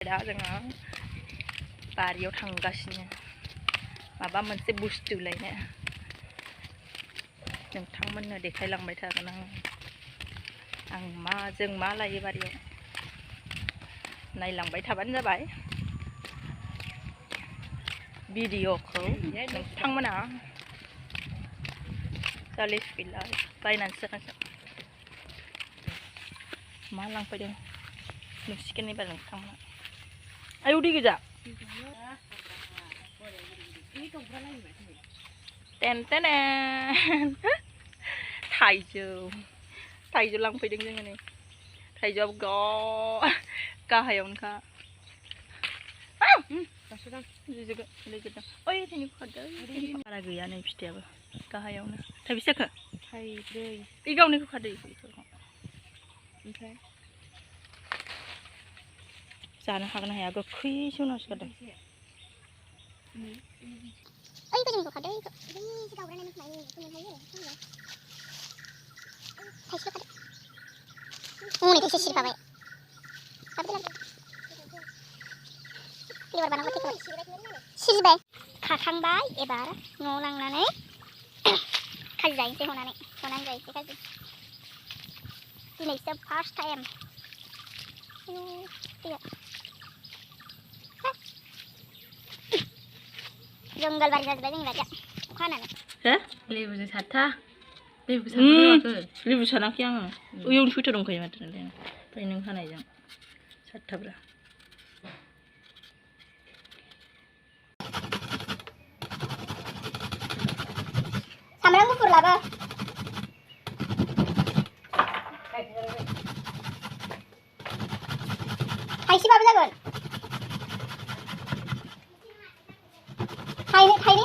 दा जोङो बारियाव थांगासिनो माबा मोनसे बुस्थु लायनो नोंथांमोननो देखायलांबाय थागोन जों मा लायो बारियाव नायलांबाय थाबानो जाबाय भिडिअखौ नोंथांमोना 40 बिला बायनानैसो जागोन मा लांफैदों नुसिगोन एबार नोंथांमोना आयौ दै गोजा टेन टेन थाइजौ लांफैदों जोङो नै थाइजौआबो गाहायावनोखा बारा गैया नै फिथाइयाबो गाहायावनो थाइबेसे जाखो थाइब्रै बे गावनिखौ खादै ओमफ्राय जानो हागोन हाया गोखैसो उनावसो खादों गोजौनिखौ खादो हनै थाइसे सिरिफाबाय सिरिबाय खाखांबाय एबार न'आव लांनानै खाजि जाहैनोसै हनानै जाहैनोसै खाजि दिनैसो फार्स्ट टाइम जंगल बारि जाजोब्बाय जोंनि बारिया अखा हानानै लेबुजों साथा लेबु सानाखै आङो ओयावनो सयथा दंखायो माथो ओमफ्राय नों हानायजों साथाब्रा सामब्राम गुफुर लाबो थाइसेबाबो जागोन थाइनै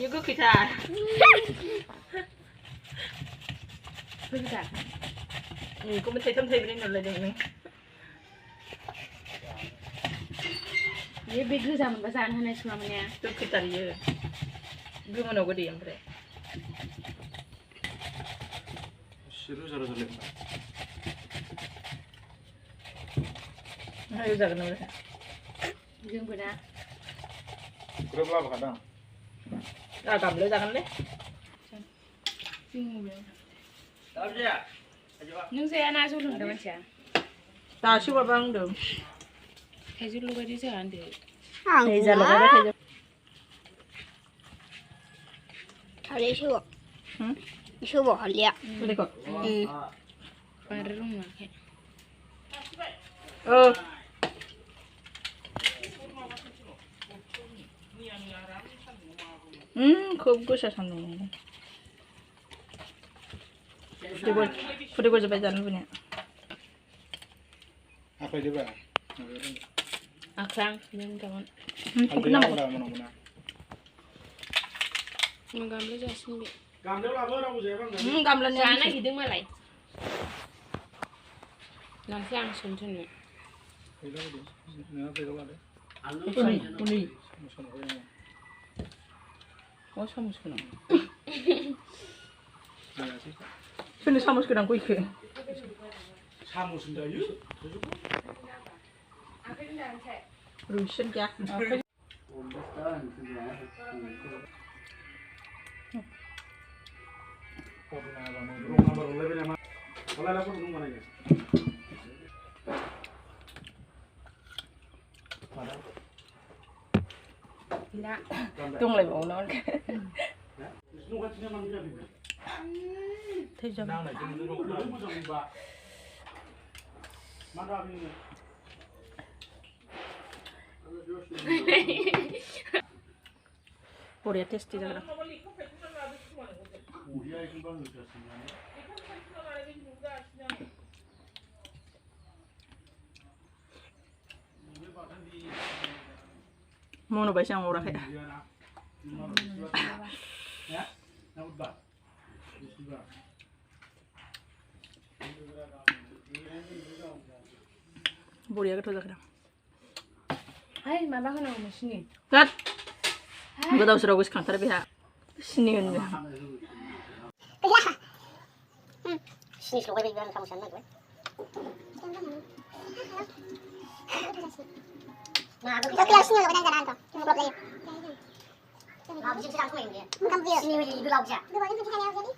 이거 그다. 그다. 이거 뭐 대탐 대비는 놀라지는. 얘 비그 잠은 가서 안 하네 수아머니야. 또 그다리요. 그러면 오거든 그래. 싫어 잘하더래. 아유 잘하네. 이건 뭐야? 그래 봐 가다. 야, 감래 자갈래? 나오지야. 가져와. 능세야 나 소른다 맞지야. 나 시골 방도. 해줄로 가지지 안 돼. 안 돼. 해줄로 가봐 해줄. 할래 쉬워. 응? 쉬워 할래. 그리고. 응. 바르릉 막 해. 그거 사셨네. 그리고 저 배자는 분이야. apa coba? Akang, yang kawan. Kenapa? Gambar jasin bi. Gambar apa orang buat apa? Gambarnya anak hidung malai. Nanti yang sunsun. Ini. 사무스구나. 근데 사무스구나 고 이게. 사무스인가요? 루션자. tung lại bộ nó thế cho Korea testi jaga. Mau nyoba yang murah ya? बरिया गोथाव जागोन हाय माबा होनांगौ नोंसिनि जात गोदाव सोराव गोसोखांथारो बेहा सिनि होनो सिनि लगायबाय बिबार ओंखाम संनो नागिरबाय Tapi harus sini loh, benar jangan tuh. Cuma blok lagi. Nah, bisa sedang kue ini. Bukan biar. Sini itu lau aja. Dua ini bisa lau jadi.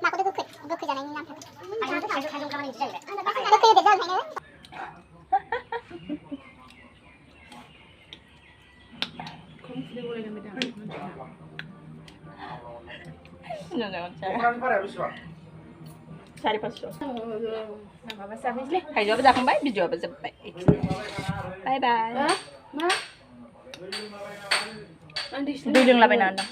Mak udah guk jangan ini nampak. Ayo tuh kayu kamu ini jadi. Guk itu jangan ini. Kamu sudah boleh ngambil dah. Jangan cari. Cari pasco. Taijwo bây giờ không bách, bây giờ bye. Bye bye. Ma? Đuôi đừng là bên nào đâu.